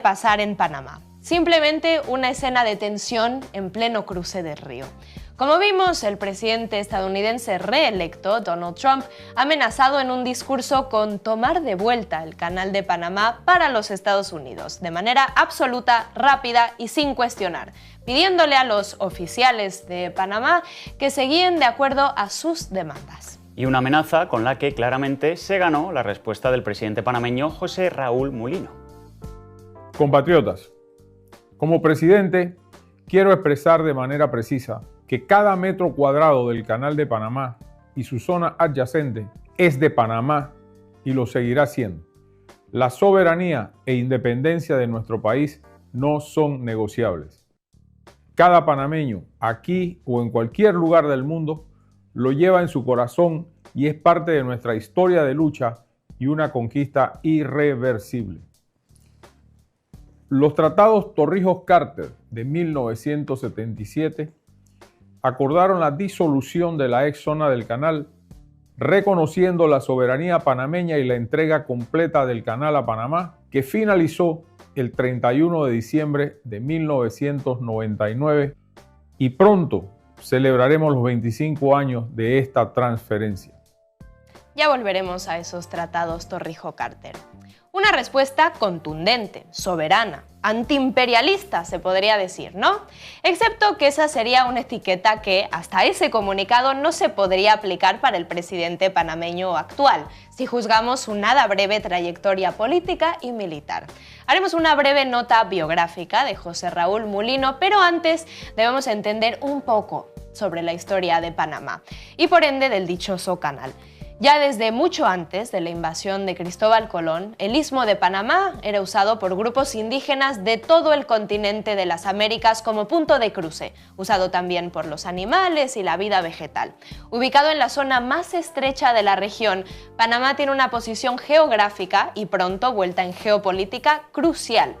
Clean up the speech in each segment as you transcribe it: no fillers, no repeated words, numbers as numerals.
pasar en Panamá. Simplemente una escena de tensión en pleno cruce del río. Como vimos, el presidente estadounidense reelecto, Donald Trump, ha amenazado en un discurso con tomar de vuelta el Canal de Panamá para los Estados Unidos, de manera absoluta, rápida y sin cuestionar, pidiéndole a los oficiales de Panamá que se guíen de acuerdo a sus demandas. Y una amenaza con la que claramente se ganó la respuesta del presidente panameño José Raúl Mulino. Compatriotas, como presidente, quiero expresar de manera precisa que cada metro cuadrado del Canal de Panamá y su zona adyacente es de Panamá y lo seguirá siendo. La soberanía e independencia de nuestro país no son negociables. Cada panameño, aquí o en cualquier lugar del mundo, lo lleva en su corazón y es parte de nuestra historia de lucha y una conquista irreversible. Los tratados Torrijos-Carter de 1977 acordaron la disolución de la ex zona del canal, reconociendo la soberanía panameña y la entrega completa del canal a Panamá, que finalizó el 31 de diciembre de 1999 y pronto celebraremos los 25 años de esta transferencia. Ya volveremos a esos tratados Torrijos-Carter. Una respuesta contundente, soberana, antiimperialista se podría decir, ¿no? Excepto que esa sería una etiqueta que hasta ese comunicado no se podría aplicar para el presidente panameño actual, si juzgamos su nada breve trayectoria política y militar. Haremos una breve nota biográfica de José Raúl Mulino, pero antes debemos entender un poco sobre la historia de Panamá y por ende del dichoso canal. Ya desde mucho antes de la invasión de Cristóbal Colón, el Istmo de Panamá era usado por grupos indígenas de todo el continente de las Américas como punto de cruce, usado también por los animales y la vida vegetal. Ubicado en la zona más estrecha de la región, Panamá tiene una posición geográfica y pronto vuelta en geopolítica crucial,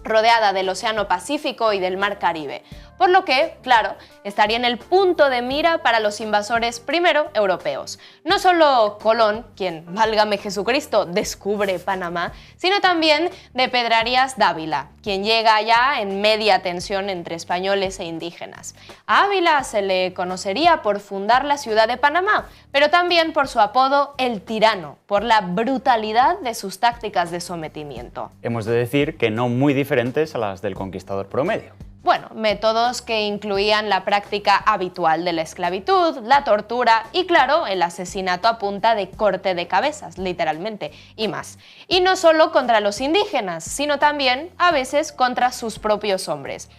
rodeada del Océano Pacífico y del Mar Caribe, por lo que, claro, estaría en el punto de mira para los invasores primero europeos. No solo Colón, quien, válgame Jesucristo, descubre Panamá, sino también de Pedro Arias Dávila, quien llega allá en media tensión entre españoles e indígenas. A Ávila se le conocería por fundar la ciudad de Panamá, pero también por su apodo El Tirano, por la brutalidad de sus tácticas de sometimiento. Hemos de decir que no muy diferentes a las del conquistador promedio. Bueno, métodos que incluían la práctica habitual de la esclavitud, la tortura y, claro, el asesinato a punta de corte de cabezas, literalmente, y más. Y no solo contra los indígenas, sino también, a veces, contra sus propios hombres.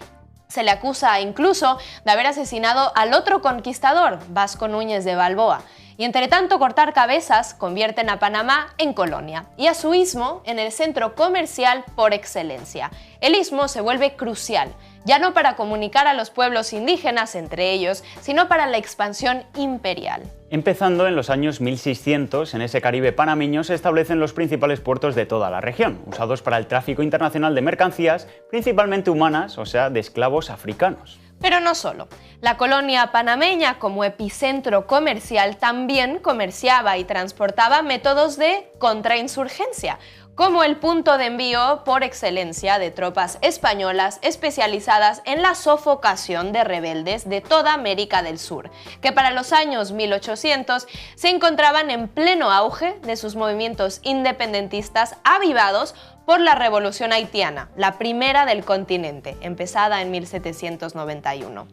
Se le acusa incluso de haber asesinado al otro conquistador, Vasco Núñez de Balboa. Y entre tanto cortar cabezas convierten a Panamá en colonia y a su istmo en el centro comercial por excelencia. El istmo se vuelve crucial, ya no para comunicar a los pueblos indígenas entre ellos, sino para la expansión imperial. Empezando en los años 1600, en ese Caribe panameño se establecen los principales puertos de toda la región, usados para el tráfico internacional de mercancías, principalmente humanas, o sea, de esclavos africanos. Pero no solo. La colonia panameña, como epicentro comercial, también comerciaba y transportaba métodos de contrainsurgencia, como el punto de envío por excelencia de tropas españolas especializadas en la sofocación de rebeldes de toda América del Sur, que para los años 1800 se encontraban en pleno auge de sus movimientos independentistas avivados por la Revolución Haitiana, la primera del continente, empezada en 1791.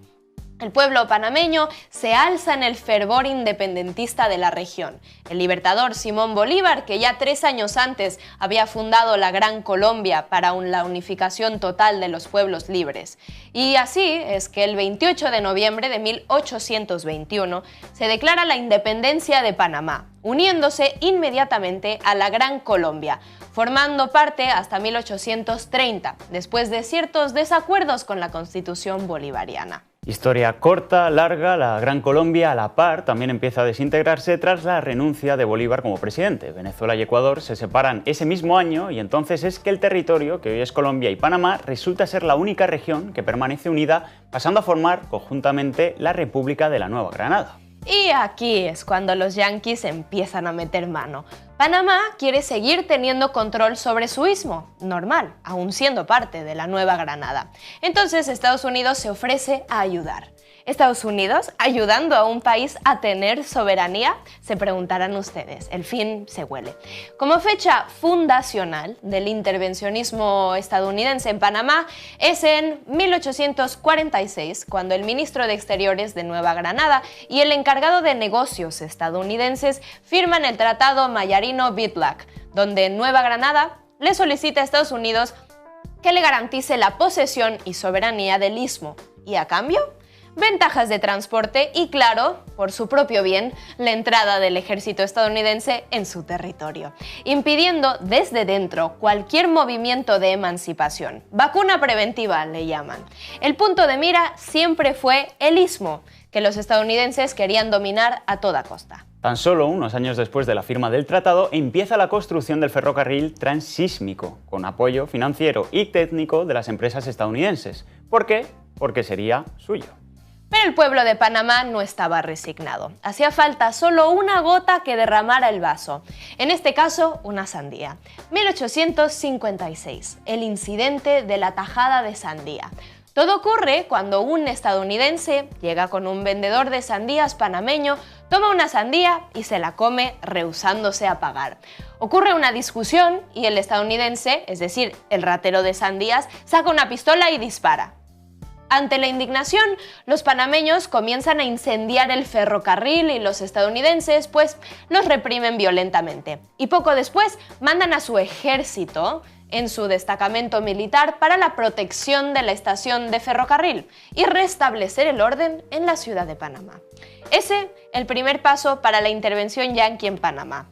El pueblo panameño se alza en el fervor independentista de la región. El libertador Simón Bolívar, que ya 3 años antes había fundado la Gran Colombia para la unificación total de los pueblos libres. Y así es que el 28 de noviembre de 1821 se declara la independencia de Panamá, uniéndose inmediatamente a la Gran Colombia, formando parte hasta 1830, después de ciertos desacuerdos con la Constitución bolivariana. Historia corta, larga, la Gran Colombia a la par también empieza a desintegrarse tras la renuncia de Bolívar como presidente. Venezuela y Ecuador se separan ese mismo año y entonces es que el territorio, que hoy es Colombia y Panamá, resulta ser la única región que permanece unida, pasando a formar conjuntamente la República de la Nueva Granada. Y aquí es cuando los yanquis empiezan a meter mano. Panamá quiere seguir teniendo control sobre su istmo, normal, aún siendo parte de la Nueva Granada. Entonces Estados Unidos se ofrece a ayudar. ¿Estados Unidos ayudando a un país a tener soberanía? Se preguntarán ustedes, el fin se huele. Como fecha fundacional del intervencionismo estadounidense en Panamá es en 1846, cuando el ministro de Exteriores de Nueva Granada y el encargado de negocios estadounidenses firman el Tratado Mayarino-Bitlac, donde Nueva Granada le solicita a Estados Unidos que le garantice la posesión y soberanía del istmo. ¿Y a cambio? Ventajas de transporte y, claro, por su propio bien, la entrada del ejército estadounidense en su territorio, impidiendo desde dentro cualquier movimiento de emancipación. Vacuna preventiva le llaman. El punto de mira siempre fue el istmo, que los estadounidenses querían dominar a toda costa. Tan solo unos años después de la firma del tratado empieza la construcción del ferrocarril transísmico, con apoyo financiero y técnico de las empresas estadounidenses. ¿Por qué? Porque sería suyo. Pero el pueblo de Panamá no estaba resignado. Hacía falta solo una gota que derramara el vaso. En este caso, una sandía. 1856, el incidente de la tajada de sandía. Todo ocurre cuando un estadounidense llega con un vendedor de sandías panameño, toma una sandía y se la come rehusándose a pagar. Ocurre una discusión y el estadounidense, es decir, el ratero de sandías, saca una pistola y dispara. Ante la indignación, los panameños comienzan a incendiar el ferrocarril y los estadounidenses, pues, los reprimen violentamente. Y poco después mandan a su ejército en su destacamento militar para la protección de la estación de ferrocarril y restablecer el orden en la ciudad de Panamá. Ese, el primer paso para la intervención yanqui en Panamá.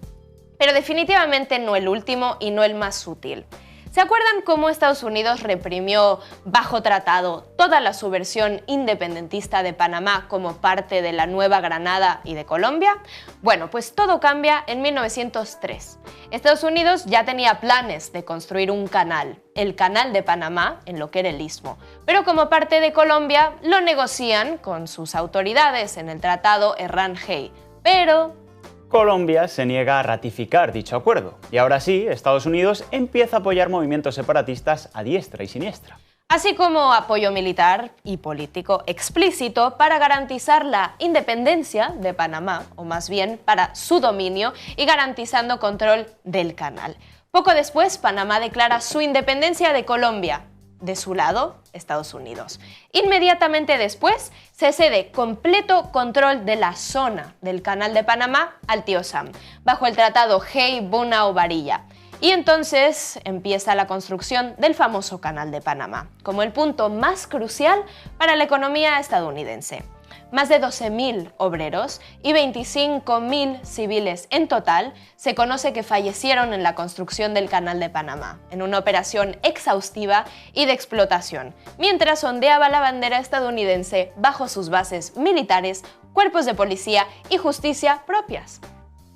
Pero definitivamente no el último y no el más sutil. ¿Se acuerdan cómo Estados Unidos reprimió bajo tratado toda la subversión independentista de Panamá como parte de la Nueva Granada y de Colombia? Bueno, pues todo cambia en 1903. Estados Unidos ya tenía planes de construir un canal, el Canal de Panamá, en lo que era el Istmo. Pero como parte de Colombia, lo negocian con sus autoridades en el Tratado Herrán-Hay. Pero Colombia se niega a ratificar dicho acuerdo, y ahora sí, Estados Unidos empieza a apoyar movimientos separatistas a diestra y siniestra. Así como apoyo militar y político explícito para garantizar la independencia de Panamá, o más bien para su dominio y garantizando control del canal. Poco después, Panamá declara su independencia de Colombia. De su lado, Estados Unidos. Inmediatamente después, se cede completo control de la zona del Canal de Panamá al tío Sam, bajo el Tratado Hay-Bunau-Varilla. Y entonces empieza la construcción del famoso Canal de Panamá, como el punto más crucial para la economía estadounidense. Más de 12.000 obreros y 25.000 civiles en total se conoce que fallecieron en la construcción del Canal de Panamá, en una operación exhaustiva y de explotación, mientras ondeaba la bandera estadounidense bajo sus bases militares, cuerpos de policía y justicia propias.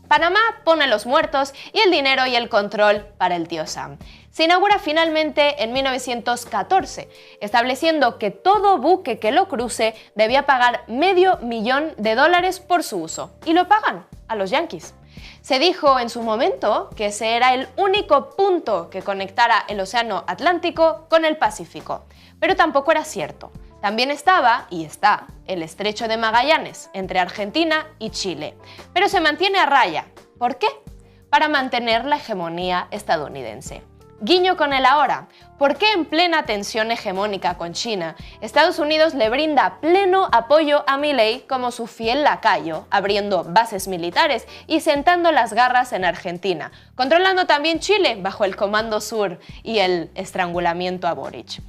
Panamá pone los muertos y el dinero y el control para el tío Sam. Se inaugura finalmente en 1914, estableciendo que todo buque que lo cruce debía pagar $500,000 por su uso, y lo pagan a los yanquis. Se dijo en su momento que ese era el único punto que conectara el Océano Atlántico con el Pacífico, pero tampoco era cierto. También estaba, y está, el Estrecho de Magallanes, entre Argentina y Chile, pero se mantiene a raya. ¿Por qué? Para mantener la hegemonía estadounidense. Guiño con el ahora. ¿Por qué en plena tensión hegemónica con China, Estados Unidos le brinda pleno apoyo a Milei como su fiel lacayo, abriendo bases militares y sentando las garras en Argentina, controlando también Chile bajo el Comando Sur y el estrangulamiento a Boric?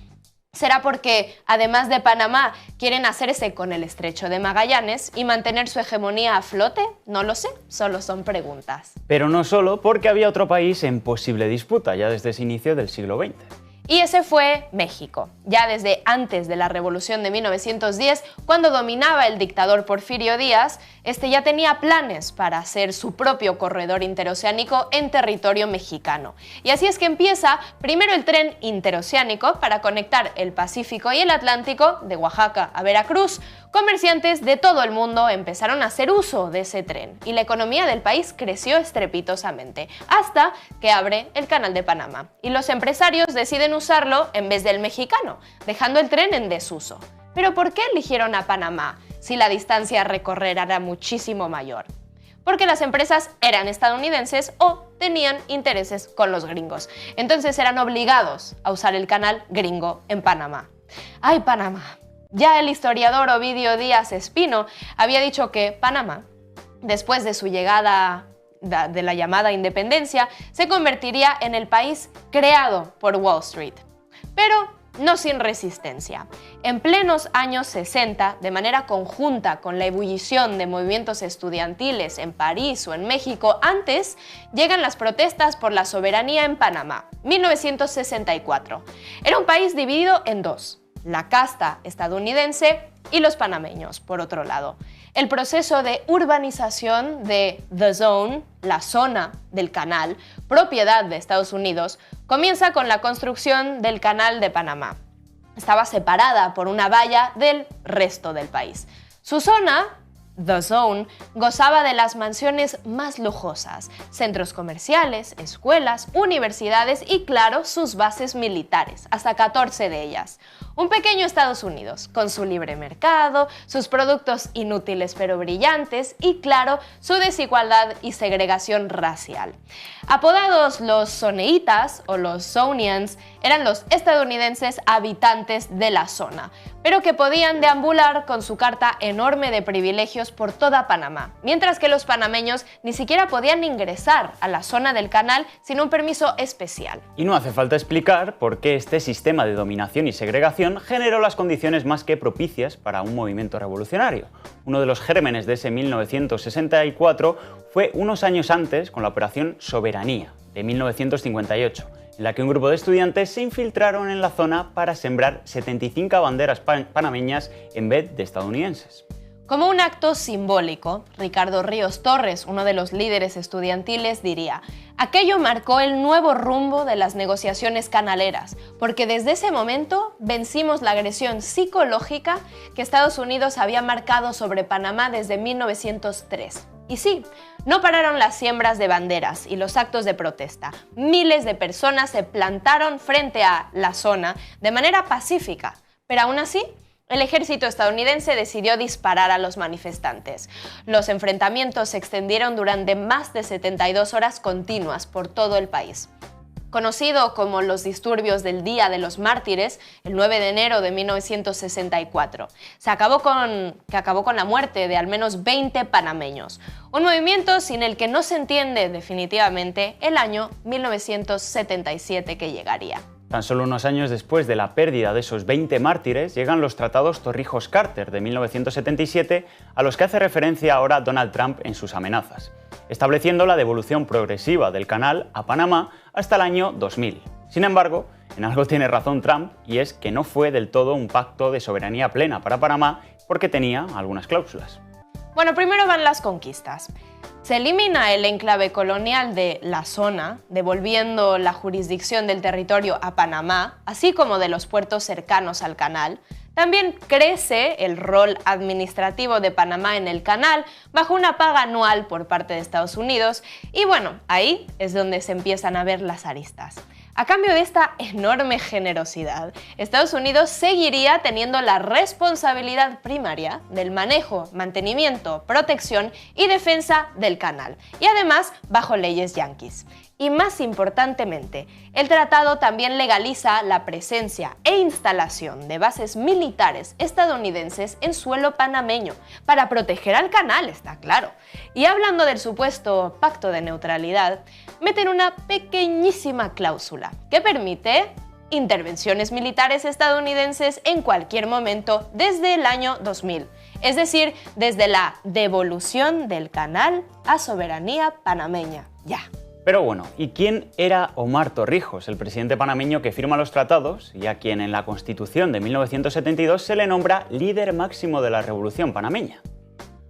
¿Será porque, además de Panamá, quieren hacerse con el Estrecho de Magallanes y mantener su hegemonía a flote? No lo sé, solo son preguntas. Pero no solo, porque había otro país en posible disputa ya desde ese inicio del siglo XX. Y ese fue México, ya desde antes de la Revolución de 1910, cuando dominaba el dictador Porfirio Díaz, este ya tenía planes para hacer su propio corredor interoceánico en territorio mexicano. Y así es que empieza primero el tren interoceánico para conectar el Pacífico y el Atlántico, de Oaxaca a Veracruz, Comerciantes de todo el mundo empezaron a hacer uso de ese tren y la economía del país creció estrepitosamente, hasta que abre el Canal de Panamá y los empresarios deciden usarlo en vez del mexicano, dejando el tren en desuso. ¿Pero por qué eligieron a Panamá si la distancia a recorrer era muchísimo mayor? Porque las empresas eran estadounidenses o tenían intereses con los gringos. Entonces eran obligados a usar el canal gringo en Panamá. ¡Ay, Panamá! Ya el historiador Ovidio Díaz Espino había dicho que Panamá, después de su llegada de la llamada independencia, se convertiría en el país creado por Wall Street. Pero no sin resistencia. En plenos años 60, de manera conjunta con la ebullición de movimientos estudiantiles en París o en México, antes llegan las protestas por la soberanía en Panamá, 1964. Era un país dividido en dos: la casta estadounidense y los panameños, por otro lado. El proceso de urbanización de The Zone, la zona del canal, propiedad de Estados Unidos, comienza con la construcción del Canal de Panamá. Estaba separada por una valla del resto del país. Su zona, The Zone, gozaba de las mansiones más lujosas, centros comerciales, escuelas, universidades y, claro, sus bases militares, hasta 14 de ellas. Un pequeño Estados Unidos, con su libre mercado, sus productos inútiles pero brillantes y, claro, su desigualdad y segregación racial. Apodados los zoneitas o los zonians, eran los estadounidenses habitantes de la zona, pero que podían deambular con su carta enorme de privilegios por toda Panamá, mientras que los panameños ni siquiera podían ingresar a la zona del canal sin un permiso especial. Y no hace falta explicar por qué este sistema de dominación y segregación generó las condiciones más que propicias para un movimiento revolucionario. Uno de los gérmenes de ese 1964 fue unos años antes con la Operación Soberanía, de 1958, en la que un grupo de estudiantes se infiltraron en la zona para sembrar 75 banderas panameñas en vez de estadounidenses. Como un acto simbólico, Ricardo Ríos Torres, uno de los líderes estudiantiles, diría: aquello marcó el nuevo rumbo de las negociaciones canaleras, porque desde ese momento vencimos la agresión psicológica que Estados Unidos había marcado sobre Panamá desde 1903. Y sí, no pararon las siembras de banderas y los actos de protesta. Miles de personas se plantaron frente a la zona de manera pacífica, pero aún así, el ejército estadounidense decidió disparar a los manifestantes. Los enfrentamientos se extendieron durante más de 72 horas continuas por todo el país. Conocido como los disturbios del Día de los Mártires, el 9 de enero de 1964, que acabó con la muerte de al menos 20 panameños. Un movimiento sin el que no se entiende definitivamente el año 1977 que llegaría. Tan solo unos años después de la pérdida de esos 20 mártires, llegan los tratados Torrijos-Carter de 1977, a los que hace referencia ahora Donald Trump en sus amenazas, estableciendo la devolución progresiva del canal a Panamá hasta el año 2000. Sin embargo, en algo tiene razón Trump, y es que no fue del todo un pacto de soberanía plena para Panamá, porque tenía algunas cláusulas. Bueno, primero van las conquistas. Se elimina el enclave colonial de la zona, devolviendo la jurisdicción del territorio a Panamá, así como de los puertos cercanos al canal. También crece el rol administrativo de Panamá en el canal, bajo una paga anual por parte de Estados Unidos, y bueno, ahí es donde se empiezan a ver las aristas. A cambio de esta enorme generosidad, Estados Unidos seguiría teniendo la responsabilidad primaria del manejo, mantenimiento, protección y defensa del canal, y además bajo leyes yanquis. Y más importantemente, el tratado también legaliza la presencia e instalación de bases militares estadounidenses en suelo panameño, para proteger al canal, está claro. Y hablando del supuesto pacto de neutralidad, meten una pequeñísima cláusula que permite intervenciones militares estadounidenses en cualquier momento desde el año 2000, es decir, desde la devolución del canal a soberanía panameña. Ya. Pero bueno, ¿y quién era Omar Torrijos, el presidente panameño que firma los tratados y a quien en la Constitución de 1972 se le nombra líder máximo de la Revolución panameña?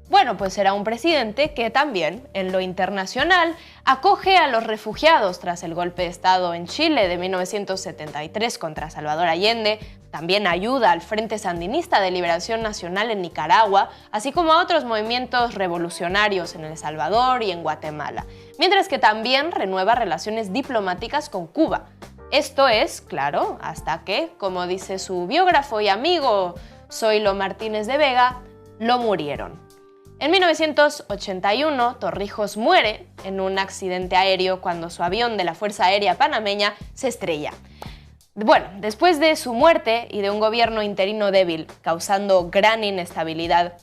Bueno, pues será un presidente que también, en lo internacional, acoge a los refugiados tras el golpe de Estado en Chile de 1973 contra Salvador Allende, también ayuda al Frente Sandinista de Liberación Nacional en Nicaragua, así como a otros movimientos revolucionarios en El Salvador y en Guatemala, mientras que también renueva relaciones diplomáticas con Cuba. Esto es, claro, hasta que, como dice su biógrafo y amigo Zoilo Martínez de Vega, lo murieron. En 1981, Torrijos muere en un accidente aéreo cuando su avión de la Fuerza Aérea Panameña se estrella. Bueno, después de su muerte y de un gobierno interino débil, causando gran inestabilidad,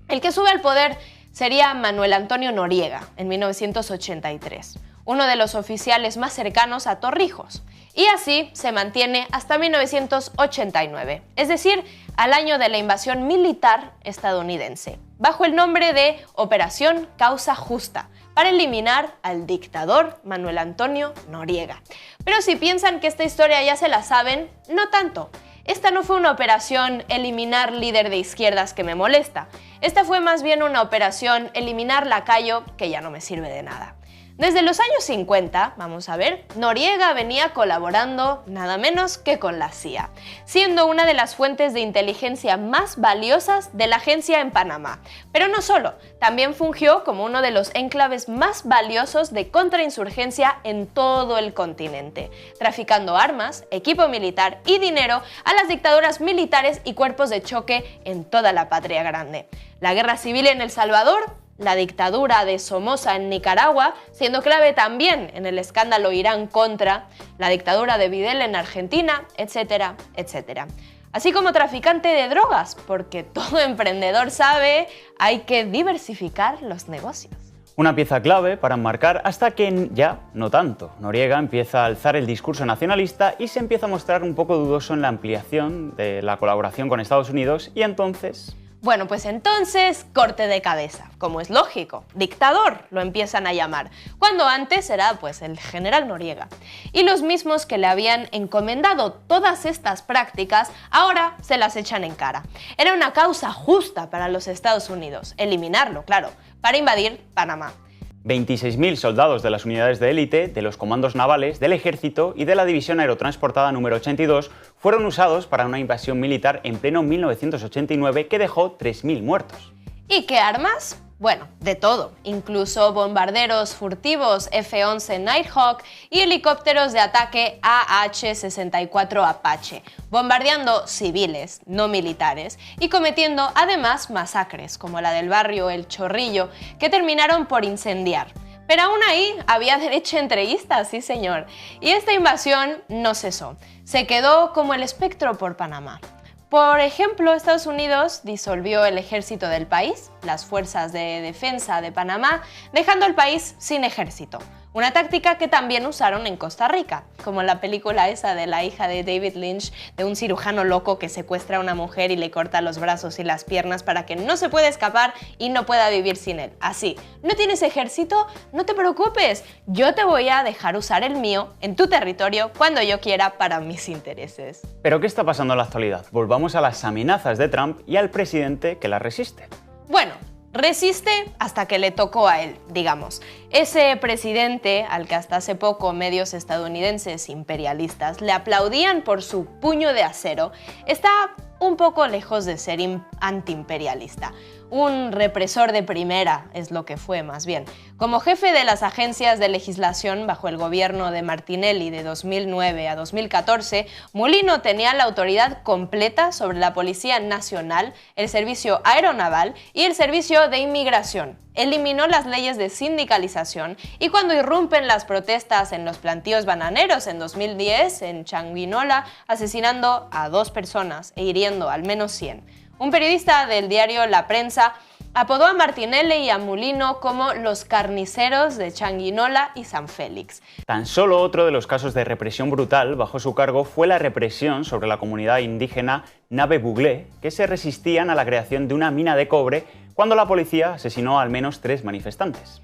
el que sube al poder sería Manuel Antonio Noriega, en 1983, uno de los oficiales más cercanos a Torrijos. Y así se mantiene hasta 1989, es decir, al año de la invasión militar estadounidense, bajo el nombre de Operación Causa Justa, para eliminar al dictador Manuel Antonio Noriega. Pero si piensan que esta historia ya se la saben, no tanto. Esta no fue una operación eliminar líder de izquierdas que me molesta. Esta fue más bien una operación eliminar lacayo que ya no me sirve de nada. Desde los años 50, vamos a ver, Noriega venía colaborando nada menos que con la CIA, siendo una de las fuentes de inteligencia más valiosas de la agencia en Panamá. Pero no solo, también fungió como uno de los enclaves más valiosos de contrainsurgencia en todo el continente, traficando armas, equipo militar y dinero a las dictaduras militares y cuerpos de choque en toda la patria grande. La guerra civil en El Salvador, la dictadura de Somoza en Nicaragua, siendo clave también en el escándalo Irán-Contra, la dictadura de Videla en Argentina, etcétera, etcétera. Así como traficante de drogas, porque todo emprendedor sabe, hay que diversificar los negocios. Una pieza clave para enmarcar hasta que ya no tanto. Noriega empieza a alzar el discurso nacionalista y se empieza a mostrar un poco dudoso en la ampliación de la colaboración con Estados Unidos y entonces... Bueno, pues entonces, corte de cabeza, como es lógico, dictador lo empiezan a llamar, cuando antes era pues el general Noriega. Y los mismos que le habían encomendado todas estas prácticas, ahora se las echan en cara. Era una causa justa para los Estados Unidos, eliminarlo, claro, para invadir Panamá. 26.000 soldados de las unidades de élite, de los comandos navales, del ejército y de la división aerotransportada número 82 fueron usados para una invasión militar en pleno 1989 que dejó 3.000 muertos. ¿Y qué armas? Bueno, de todo, incluso bombarderos furtivos F-11 Nighthawk y helicópteros de ataque AH-64 Apache, bombardeando civiles, no militares, y cometiendo además masacres, como la del barrio El Chorrillo, que terminaron por incendiar. Pero aún ahí había derecho entreguista, sí señor, y esta invasión no cesó, se quedó como el espectro por Panamá. Por ejemplo, Estados Unidos disolvió el ejército del país, las fuerzas de defensa de Panamá, dejando el país sin ejército. Una táctica que también usaron en Costa Rica, como la película esa de la hija de David Lynch, de un cirujano loco que secuestra a una mujer y le corta los brazos y las piernas para que no se pueda escapar y no pueda vivir sin él. Así, ¿no tienes ejército? No te preocupes, yo te voy a dejar usar el mío en tu territorio cuando yo quiera para mis intereses. ¿Pero qué está pasando en la actualidad? Volvamos a las amenazas de Trump y al presidente que las resiste. Bueno, resiste hasta que le tocó a él, digamos. Ese presidente, al que hasta hace poco medios estadounidenses imperialistas le aplaudían por su puño de acero, está un poco lejos de ser antiimperialista. Un represor de primera es lo que fue más bien. Como jefe de las agencias de legislación bajo el gobierno de Martinelli de 2009 a 2014, Molino tenía la autoridad completa sobre la Policía Nacional, el Servicio Aeronaval y el Servicio de Inmigración. Eliminó las leyes de sindicalización y cuando irrumpen las protestas en los plantíos bananeros en 2010 en Changuinola, asesinando a 2 personas e hiriendo al menos 100. Un periodista del diario La Prensa apodó a Martinelli y a Molino como los carniceros de Changuinola y San Félix. Tan solo otro de los casos de represión brutal bajo su cargo fue la represión sobre la comunidad indígena Nave Buglé, que se resistían a la creación de una mina de cobre cuando la policía asesinó al menos 3 manifestantes.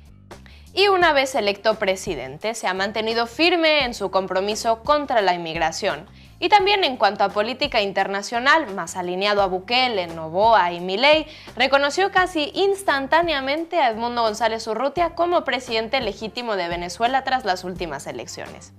Y una vez electo presidente, se ha mantenido firme en su compromiso contra la inmigración. Y también en cuanto a política internacional, más alineado a Bukele, Noboa y Milei, reconoció casi instantáneamente a Edmundo González Urrutia como presidente legítimo de Venezuela tras las últimas elecciones.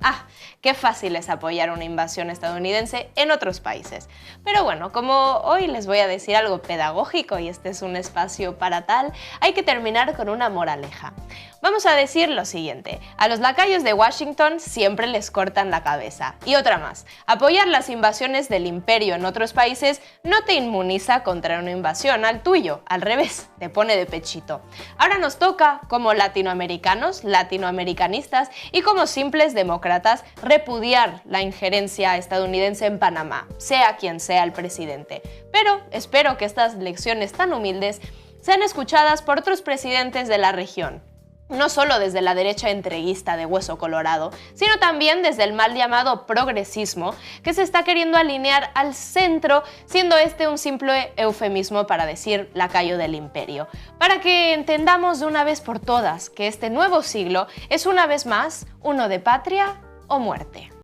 Qué fácil es apoyar una invasión estadounidense en otros países. Pero bueno, como hoy les voy a decir algo pedagógico y este es un espacio para tal, hay que terminar con una moraleja. Vamos a decir lo siguiente: a los lacayos de Washington siempre les cortan la cabeza. Y otra más: apoyar las invasiones del imperio en otros países no te inmuniza contra una invasión al tuyo, al revés, te pone de pechito. Ahora nos toca, como latinoamericanos, latinoamericanistas y como simples demócratas, repudiar la injerencia estadounidense en Panamá, sea quien sea el presidente. Pero espero que estas lecciones tan humildes sean escuchadas por otros presidentes de la región. No solo desde la derecha entreguista de hueso colorado, sino también desde el mal llamado progresismo, que se está queriendo alinear al centro, siendo este un simple eufemismo para decir lacayo del imperio. Para que entendamos de una vez por todas que este nuevo siglo es una vez más uno de patria o muerte.